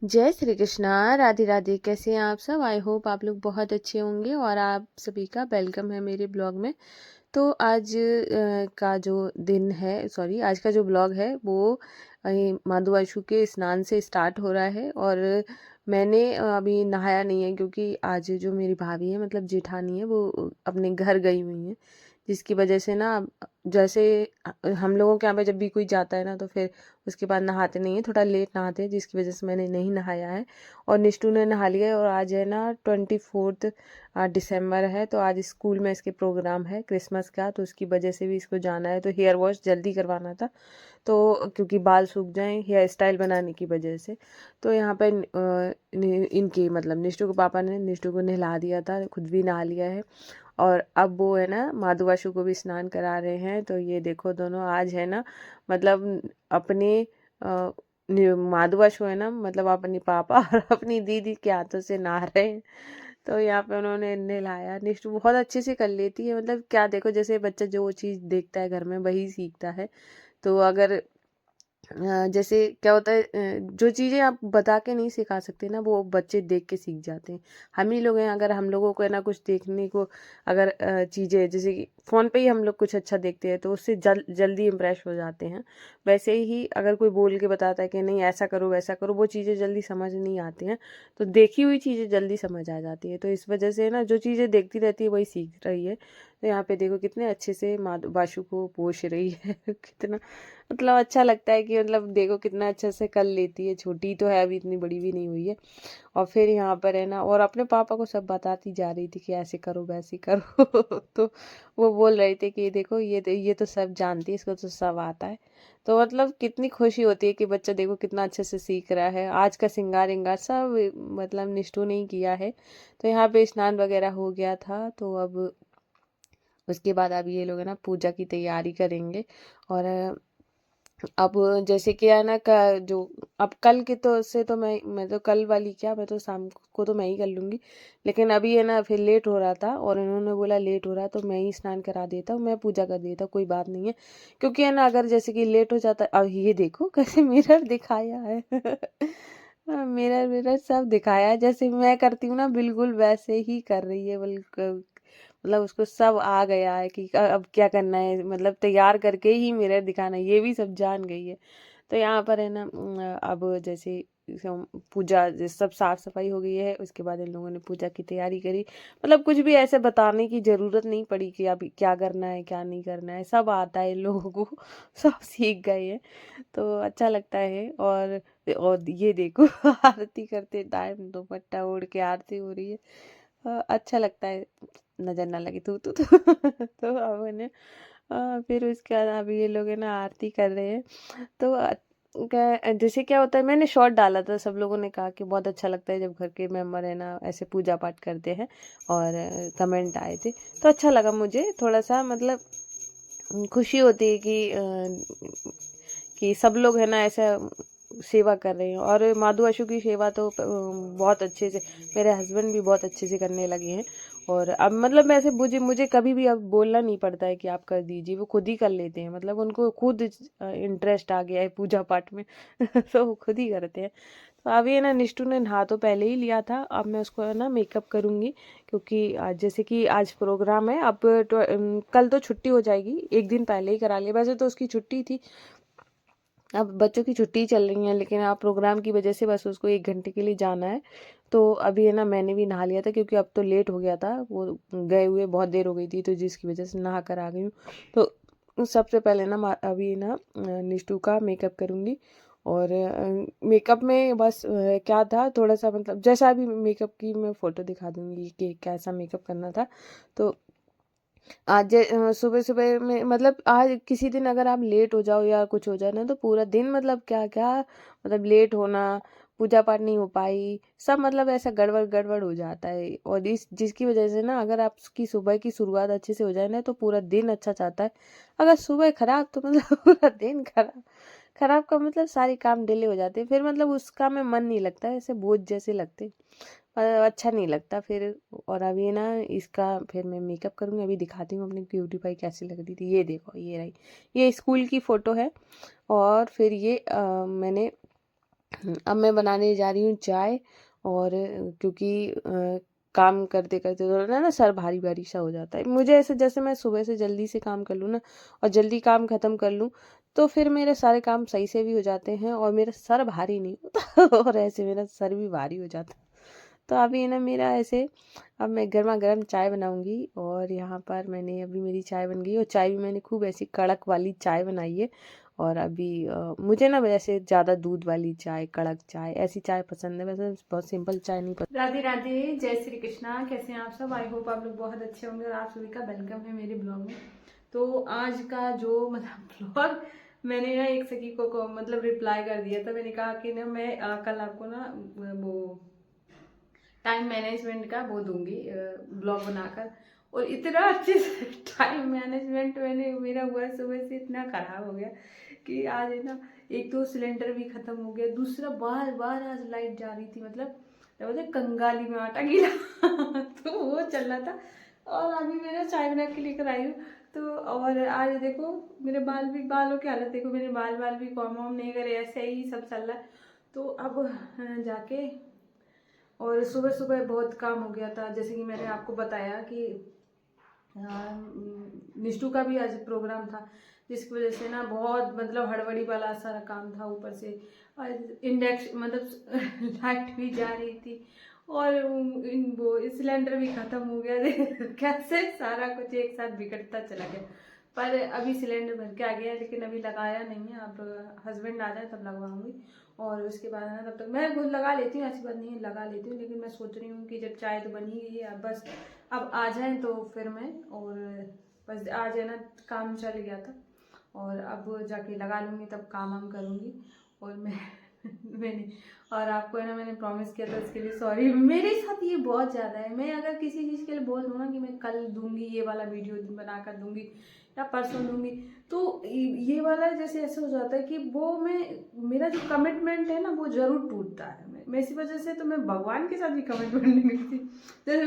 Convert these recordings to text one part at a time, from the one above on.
जय श्री कृष्णा, राधे राधे। कैसे हैं आप सब? आई होप आप लोग बहुत अच्छे होंगे और आप सभी का वेलकम है मेरे ब्लॉग में। तो आज का जो दिन है, सॉरी, आज का जो ब्लॉग है वो माधुवाशु के स्नान से स्टार्ट हो रहा है। और मैंने अभी नहाया नहीं है क्योंकि आज जो मेरी भाभी है, मतलब जेठानी है, वो अपने घर गई हुई है, जिसकी वजह से ना जैसे हम लोगों के यहाँ पे जब भी कोई जाता है ना तो फिर उसके बाद नहाते नहीं है, थोड़ा लेट नहाते हैं, जिसकी वजह से मैंने नहीं नहाया है। और निष्ठू ने नहा लिया है। और आज है ना 24 दिसंबर है, तो आज स्कूल में इसके प्रोग्राम है क्रिसमस का, तो उसकी वजह से भी इसको जाना है। तो हेयर वॉश जल्दी करवाना था, तो क्योंकि बाल सूख जाएं हेयर स्टाइल बनाने की वजह से। तो यहाँ पर इनके मतलब निष्ठू के पापा ने निष्ठू को नहला दिया था, खुद भी नहा लिया है। और अब वो है ना माधुवाशु को भी स्नान करा रहे हैं। तो ये देखो दोनों आज है ना, मतलब अपने माधुवाशु है ना, मतलब अपने पापा और अपनी दीदी के हाथों से नहा रहे हैं। तो यहाँ पे उन्होंने नहलाया। निष्ठू बहुत अच्छे से कर लेती है, मतलब क्या देखो, जैसे बच्चा जो चीज़ देखता है घर में वही सीखता है। तो अगर जैसे क्या होता है, जो चीज़ें आप बता के नहीं सिखा सकते ना, वो बच्चे देख के सीख जाते हैं। हम ही लोग हैं, अगर हम लोगों को है ना कुछ देखने को, अगर चीज़ें जैसे कि फ़ोन पे ही हम लोग कुछ अच्छा देखते हैं तो उससे जल्दी इम्प्रेस हो जाते हैं। वैसे ही अगर कोई बोल के बताता है कि नहीं ऐसा करो वैसा करो, वो चीज़ें जल्दी समझ नहीं आती हैं। तो देखी हुई चीज़ें जल्दी समझ आ जाती है। तो इस वजह से ना जो चीज़ें देखती रहती है वही सीख रही है। तो यहाँ पे देखो कितने अच्छे से वाशु को पोष रही है कितना मतलब अच्छा लगता है कि मतलब देखो कितना अच्छे से कर लेती है। छोटी तो है, अभी इतनी बड़ी भी नहीं हुई है। और फिर यहाँ पर है ना, और अपने पापा को सब बताती जा रही थी कि ऐसे करो वैसे करो तो वो बोल रहे थे कि देखो ये तो सब जानती है, इसको तो सब आता है। तो मतलब कितनी खुशी होती है कि बच्चा देखो कितना अच्छे से सीख रहा है। आज का श्रृंगार विंगार सब मतलब निष्ठू ने ही किया है। तो यहाँ पे स्नान वगैरह हो गया था। तो अब उसके बाद अब ये लोग है ना पूजा की तैयारी करेंगे। और अब जैसे कि है ना जो अब कल के तो से तो मैं तो कल वाली क्या, मैं तो शाम को तो मैं ही कर लूँगी। लेकिन अभी है ना फिर लेट हो रहा था और इन्होंने बोला लेट हो रहा है तो मैं ही स्नान करा देता हूँ, मैं पूजा कर देता हूँ, कोई बात नहीं है। क्योंकि है ना अगर जैसे कि लेट हो जाता, अब ये देखो कैसे मिरर दिखाया है मिरर मिरर सब दिखाया है, जैसे मैं करती हूँ ना बिल्कुल वैसे ही कर रही है। बल्कि मतलब उसको सब आ गया है कि अब क्या करना है, मतलब तैयार करके ही मिरर दिखाना है, ये भी सब जान गई है। तो यहाँ पर है ना अब जैसे पूजा सब साफ सफाई हो गई है, उसके बाद इन लोगों ने पूजा की तैयारी करी। मतलब कुछ भी ऐसे बताने की ज़रूरत नहीं पड़ी कि अभी क्या करना है क्या नहीं करना है, सब आता है इन लोगों को सब सीख गए हैं। तो अच्छा लगता है। और ये देखो आरती करते टाइम दुपट्टा ओढ़ के आरती हो रही है। अच्छा लगता है, नजर ना लगे तू तू तो अब है ना फिर उसके बाद अभी ये लोग है ना आरती कर रहे हैं। तो जैसे क्या होता है, मैंने शॉर्ट डाला था, सब लोगों ने कहा कि बहुत अच्छा लगता है जब घर के मेंबर है ना ऐसे पूजा पाठ करते हैं। और कमेंट आए थे तो अच्छा लगा मुझे, थोड़ा सा मतलब खुशी होती है कि सब लोग है ना ऐसा सेवा कर रहे हैं। और माधु अशु की सेवा तो बहुत अच्छे से मेरे हस्बैंड भी बहुत अच्छे से करने लगे हैं। और अब मतलब ऐसे मुझे मुझे कभी भी अब बोलना नहीं पड़ता है कि आप कर दीजिए, वो खुद ही कर लेते हैं, मतलब उनको खुद इंटरेस्ट आ गया है पूजा पाठ में तो वो खुद ही करते हैं। तो अभी है ना निष्ठू ने नहा तो पहले ही लिया था, अब मैं उसको है ना मेकअप करूँगी। क्योंकि आज जैसे कि आज प्रोग्राम है, अब कल तो छुट्टी हो जाएगी, एक दिन पहले ही करा लिया। वैसे तो उसकी छुट्टी थी, अब बच्चों की छुट्टी चल रही है, लेकिन आप प्रोग्राम की वजह से बस उसको 1 घंटे के लिए जाना है। तो अभी है ना मैंने भी नहा लिया था क्योंकि अब तो लेट हो गया था, वो गए हुए बहुत देर हो गई थी, तो जिसकी वजह से नहा कर आ गई हूँ। तो सबसे पहले ना अभी ना निष्ठू का मेकअप करूँगी। और मेकअप में बस क्या था थोड़ा सा, मतलब जैसा अभी मेकअप की मैं फ़ोटो दिखा दूँगी कि कैसा मेकअप करना था। तो आज सुबह सुबह में मतलब आज किसी दिन अगर आप लेट हो जाओ या कुछ हो जाए ना, तो पूरा दिन मतलब क्या क्या, मतलब लेट होना, पूजा पाठ नहीं हो पाई, सब मतलब ऐसा गड़बड़ गड़बड़ हो जाता है। और इस जिसकी वजह से ना अगर आपकी सुबह की शुरुआत अच्छे से हो जाए ना तो पूरा दिन अच्छा जाता है। अगर सुबह खराब तो मतलब पूरा दिन खराब। खराब का मतलब सारे काम डिले हो जाते हैं, फिर मतलब उस काम में मन नहीं लगता है, ऐसे बोझ जैसे लगते, अच्छा नहीं लगता फिर। और अभी ना इसका फिर मैं मेकअप करूँगी, अभी दिखाती हूँ अपनी क्यूटी पाई कैसी लग रही थी। ये देखो, ये रही, ये स्कूल की फ़ोटो है। और फिर ये मैंने अब मैं बनाने जा रही हूँ चाय। और क्योंकि काम करते करते थोड़ा ना सर भारी भारी सा हो जाता है मुझे, ऐसे जैसे मैं सुबह से जल्दी से काम कर लूँ ना और जल्दी काम ख़त्म कर लूँ, तो फिर मेरे सारे काम सही से भी हो जाते हैं और मेरा सर भारी नहीं होता और ऐसे मेरा सर भी भारी हो जाता है। तो अभी ना मेरा ऐसे, अब मैं गर्मा गर्म चाय बनाऊंगी। और यहाँ पर मैंने अभी मेरी चाय बन गई और चाय भी मैंने खूब ऐसी कड़क वाली चाय बनाई है। और अभी मुझे ना वैसे ज़्यादा दूध वाली चाय, कड़क चाय, ऐसी चाय पसंद है, वैसे बहुत सिंपल चाय नहीं पसंद। राधे राधे, जय श्री कृष्णा। कैसे हैं आप सब? आई होप आप लोग बहुत अच्छे होंगे और आप सभी का वेलकम है मेरे ब्लॉग में। तो आज का जो मतलब ब्लॉग, मैंने ना एक सखी को मतलब रिप्लाई कर दिया था। मैंने कहा कि ना मैं कल आपको ना वो टाइम मैनेजमेंट का वो दूंगी ब्लॉग बनाकर। और इतना अच्छे से टाइम मैनेजमेंट मैंने मेरा हुआ सुबह से इतना खराब हो गया कि आज है ना, एक तो सिलेंडर भी खत्म हो गया, दूसरा बार बार आज लाइट जा रही थी, मतलब बोलते कंगाली में आटा गीला तो वो चल रहा था। और अभी मैंने चाय बना के लेकर आई हूँ। तो और आज देखो मेरे बालों की हालत देखो, मेरे बाल भी कॉम वॉम नहीं करे, ऐसे ही सब चल रहा है। तो अब जाके, और सुबह सुबह बहुत काम हो गया था, जैसे कि मैंने आपको बताया कि निष्ठू का भी आज प्रोग्राम था, जिसकी वजह से ना बहुत मतलब हड़बड़ी वाला सारा काम था। ऊपर से इंडक्शन मतलब लाइट भी जा रही थी और वो सिलेंडर भी खत्म हो गया कैसे सारा कुछ एक साथ बिगड़ता चला गया। पर अभी सिलेंडर भर के आ गया, लेकिन अभी लगाया नहीं है। अब हस्बैंड आ जाए तब लगवाऊंगी। और उसके बाद ना तब तक मैं खुद लगा लेती हूँ, ऐसी बात नहीं है, लगा लेती हूँ। लेकिन मैं सोच रही हूँ कि जब चाय तो बनी गई है, अब बस अब आ जाए तो फिर मैं, और बस आ जाए ना, काम चल गया था और अब जाके लगा लूँगी, तब काम वाम करूँगी। और मैंने और आपको है ना, मैंने प्रॉमिस किया था, उसके लिए सॉरी। मेरे साथ ये बहुत ज़्यादा है, मैं अगर किसी चीज़ के लिए बोल दूँ ना कि मैं कल दूंगी, ये वाला वीडियो बना कर दूंगी या परसों दूंगी, तो ये वाला जैसे ऐसा हो जाता है कि वो मेरा जो कमिटमेंट है ना वो ज़रूर टूटता है। मैं इसी वजह से तो मैं भगवान के साथ भी कमिटमेंट नहीं करती। जैसे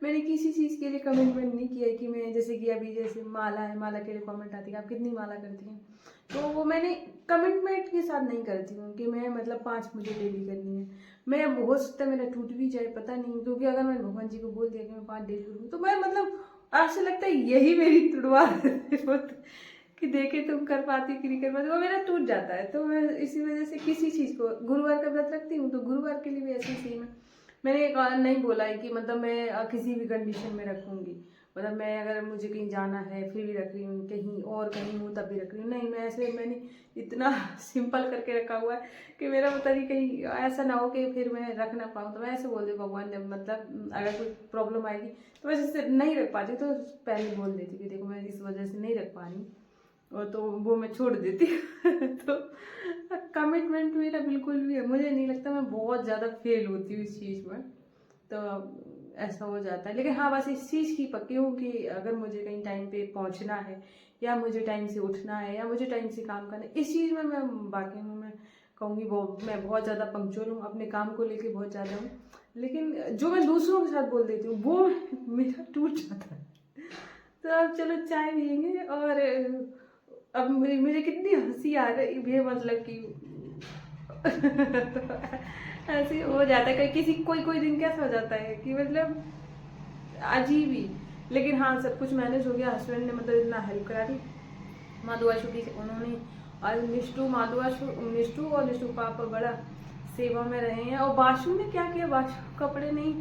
मैंने किसी चीज़ के लिए कमिटमेंट नहीं किया है कि मैं, जैसे कि अभी जैसे माला है, माला के लिए कमेंट आती है आप कितनी माला करती हैं, तो वो मैंने कमिटमेंट के साथ नहीं करती हूँ कि मैं मतलब 5 मुझे डेली करनी है। मैं हो सकता है मेरा टूट भी जाए, पता नहीं, क्योंकि अगर मैंने भगवान जी को बोल दिया कि मैं 5 डेली करूँगी, तो मैं मतलब ऐसा लगता है यही मेरी तुड़वा कि देखे तुम कर पाती कि नहीं कर पाती, वो मेरा टूट जाता है। तो मैं इसी वजह से किसी चीज़ को, गुरुवार का व्रत रखती हूँ तो गुरुवार के लिए भी ऐसे ही सेम है। मैंने नहीं बोला है कि मतलब मैं किसी भी कंडीशन में रखूँगी, मतलब मैं अगर मुझे कहीं जाना है फिर भी रख रही हूँ, कहीं और कहीं हूँ तब भी रख रही हूँ, नहीं। मैंने इतना सिंपल करके रखा हुआ है कि मेरा पता नहीं कहीं ऐसा ना हो कि फिर मैं रख ना पाऊँ। तो मैं ऐसे बोल दी भगवान, जब मतलब अगर कोई प्रॉब्लम आएगी तो मैं जैसे नहीं रख पाती तो पहले बोल देती कि देखो मैं इस वजह से नहीं रख पा रही, और तो वो मैं छोड़ देती तो कमिटमेंट मेरा बिल्कुल भी है, मुझे नहीं लगता, मैं बहुत ज़्यादा फेल होती हूँ इस चीज़ में। तो ऐसा हो जाता है। लेकिन हाँ, बस इस चीज़ की पक्की हूँ कि अगर मुझे कहीं टाइम पे पहुँचना है, या मुझे टाइम से उठना है, या मुझे टाइम से काम करना है, इस चीज़ में मैं बाकी हूँ। मैं कहूँगी वो मैं बहुत ज़्यादा पंक्चुअल हूँ, अपने काम को लेके बहुत ज़्यादा हूँ। लेकिन जो मैं दूसरों के साथ बोल देती हूँ वो मेरा टूट जाता है। तो अब चलो चाय पियेंगे। और अब मुझे कितनी हंसी आ रही है, मतलब कि तो ऐसे हो जाता है किसी कोई कोई दिन कैसा हो जाता है कि मतलब अजीब ही। लेकिन हाँ, सब कुछ मैनेज हो गया। हस्बैंड ने मतलब इतना हेल्प करा दी, माधुआशु की उन्होंने। और निष्ठू और निष्ठू पापा बड़ा सेवा में रहे हैं। और बाशु ने क्या किया, बाशु कपड़े नहीं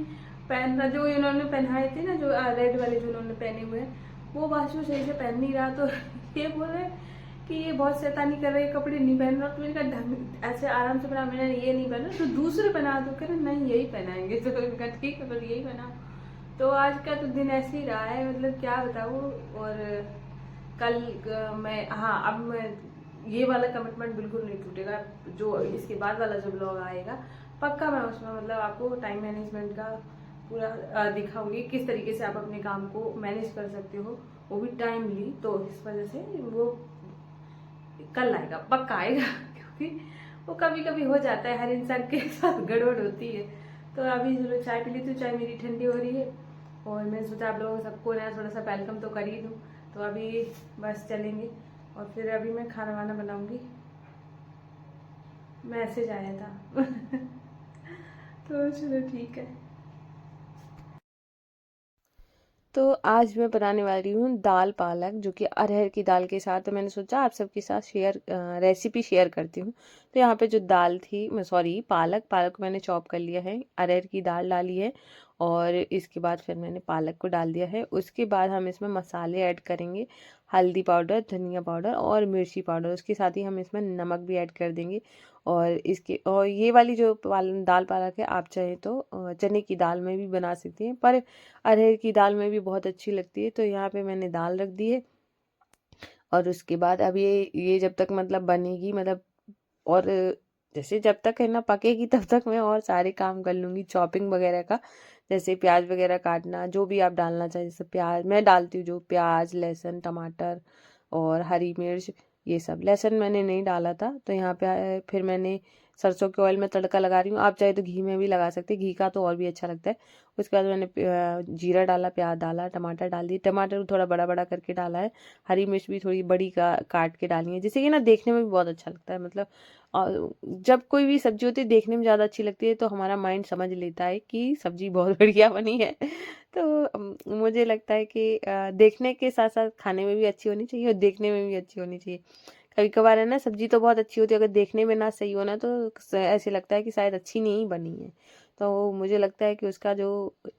पहन रहा, जो इन्होंने पहनाए थे ना, जो रेड वाले जो उन्होंने पहने हुए हैं, वो बाशु सही से पहन नहीं रहा। तो ये बोल रहे कि ये बहुत शैतानी कर रहे, कपड़े नहीं पहन रहा। तो मैंने कहा ढंग ऐसे आराम से पहना, मैंने ये नहीं पहना तो दूसरे पहना दो, कह रहे नहीं यही पहनाएंगे। तो उनका ठीक है, फिर यही पहना। तो आज का तो दिन ऐसे ही रहा है, मतलब क्या बताऊँ। और कल मैं, हाँ, अब मैं ये वाला कमिटमेंट बिल्कुल नहीं टूटेगा। जो इसके बाद वाला जो ब्लॉग आएगा पक्का मैं उसमें मतलब आपको टाइम मैनेजमेंट का पूरा दिखाऊंगी, किस तरीके से आप अपने काम को मैनेज कर सकते हो, वो भी टाइमली। तो इस वजह से वो कल आएगा, पक्का आएगा क्योंकि वो कभी कभी हो जाता है, हर इंसान के साथ गड़बड़ होती है। तो अभी चलो चाय पी ली, तो चाय मेरी ठंडी हो रही है और मैंने सोचा आप लोगों सबको ना थोड़ा सा वेलकम तो कर ही दूँ। तो अभी बस चलेंगे और फिर अभी मैं खाना वाना बनाऊंगी। मैसेज आया था। तो चलो ठीक है। तो आज मैं बनाने वाली हूँ दाल पालक, जो कि अरहर की दाल के साथ। तो मैंने सोचा आप सबके साथ रेसिपी शेयर करती हूँ। तो यहाँ पे जो दाल थी, मैं सॉरी पालक पालक को मैंने चॉप कर लिया है, अरहर की दाल डाली है, और इसके बाद फिर मैंने पालक को डाल दिया है। उसके बाद हम इसमें मसाले ऐड करेंगे, हल्दी पाउडर, धनिया पाउडर और मिर्ची पाउडर। उसके साथ ही हम इसमें नमक भी ऐड कर देंगे। और ये वाली जो दाल पालक है, आप चाहें तो चने की दाल में भी बना सकती हैं, पर अरहर की दाल में भी बहुत अच्छी लगती है। तो यहाँ पे मैंने दाल रख दी है, और उसके बाद अब ये जब तक मतलब बनेगी, मतलब, और जैसे जब तक है ना पकेगी, तब तक मैं और सारे काम कर लूँगी चॉपिंग वगैरह का। जैसे प्याज वगैरह काटना, जो भी आप डालना चाहें, जैसे प्याज मैं डालती हूँ, जो प्याज, लहसुन, टमाटर और हरी मिर्च, ये सब। लहसुन मैंने नहीं डाला था, तो यहाँ पे फिर मैंने सरसों के ऑयल में तड़का लगा रही हूँ। आप चाहे तो घी में भी लगा सकते हैं, घी का तो और भी अच्छा लगता है। उसके बाद मैंने जीरा डाला, प्याज डाला, टमाटर डाल दिए। टमाटर थोड़ा बड़ा बड़ा करके डाला है। हरी मिर्च भी थोड़ी बड़ी का काट के डाली है, जिससे कि ना देखने में भी बहुत अच्छा लगता है। मतलब जब कोई भी सब्जी होती है देखने में ज़्यादा अच्छी लगती है, तो हमारा माइंड समझ लेता है कि सब्जी बहुत बढ़िया बनी है। तो मुझे लगता है कि देखने के साथ साथ खाने में भी अच्छी होनी चाहिए, और देखने में भी अच्छी होनी चाहिए। कभी कभार है ना, सब्जी तो बहुत अच्छी होती है, अगर देखने में ना सही हो ना, तो ऐसे लगता है कि शायद अच्छी नहीं बनी है। तो मुझे लगता है कि उसका जो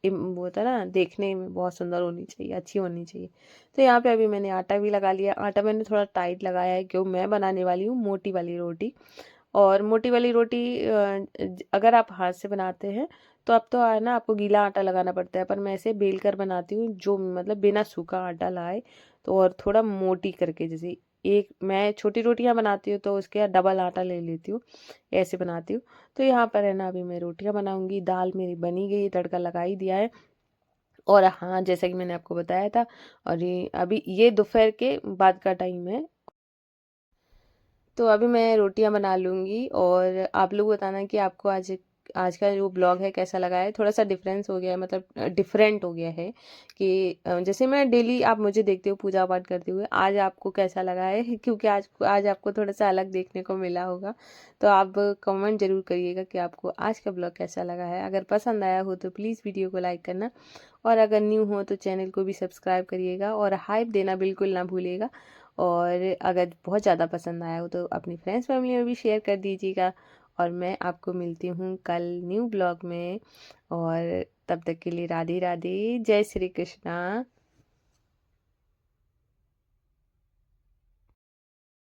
वो होता है ना, देखने में बहुत सुंदर होनी चाहिए, अच्छी होनी चाहिए। तो यहाँ पे अभी मैंने आटा भी लगा लिया। आटा मैंने थोड़ा टाइट लगाया है, क्यों मैं बनाने वाली हूँ मोटी वाली रोटी। और मोटी वाली रोटी अगर आप हाथ से बनाते हैं, तो अब तो है ना, आपको गीला आटा लगाना पड़ता है, पर मैं ऐसे बेल कर बनाती हूँ, जो मतलब बिना सूखा आटा लाए। तो और थोड़ा मोटी करके, जैसे एक मैं छोटी रोटियां बनाती हूँ तो उसके डबल आटा ले लेती हूँ, ऐसे बनाती हूँ। तो यहाँ पर है ना, अभी मैं रोटियां बनाऊंगी। दाल मेरी बनी गई, तड़का लगा ही दिया है। और हाँ, जैसा कि मैंने आपको बताया था, और ये अभी ये दोपहर के बाद का टाइम है। तो अभी मैं रोटियां बना लूँगी, और आप लोग बताना कि आपको आज आज का जो ब्लॉग है कैसा लगा है। थोड़ा सा डिफरेंस हो गया है, मतलब डिफरेंट हो गया है कि जैसे मैं डेली आप मुझे देखते हो पूजा पाठ करते हुए, आज आपको कैसा लगा है। क्योंकि आज आज आपको थोड़ा सा अलग देखने को मिला होगा। तो आप कमेंट जरूर करिएगा कि आपको आज का ब्लॉग कैसा लगा है। अगर पसंद आया हो तो प्लीज़ वीडियो को लाइक करना, और अगर न्यू हो तो चैनल को भी सब्सक्राइब करिएगा, और हाइप देना बिल्कुल ना भूलिएगा। और अगर बहुत ज़्यादा पसंद आया हो तो अपनी फ्रेंड्स फैमिली में भी शेयर कर दीजिएगा। और मैं आपको मिलती हूँ कल न्यू ब्लॉग में, और तब तक के लिए राधे राधे, जय श्री कृष्णा।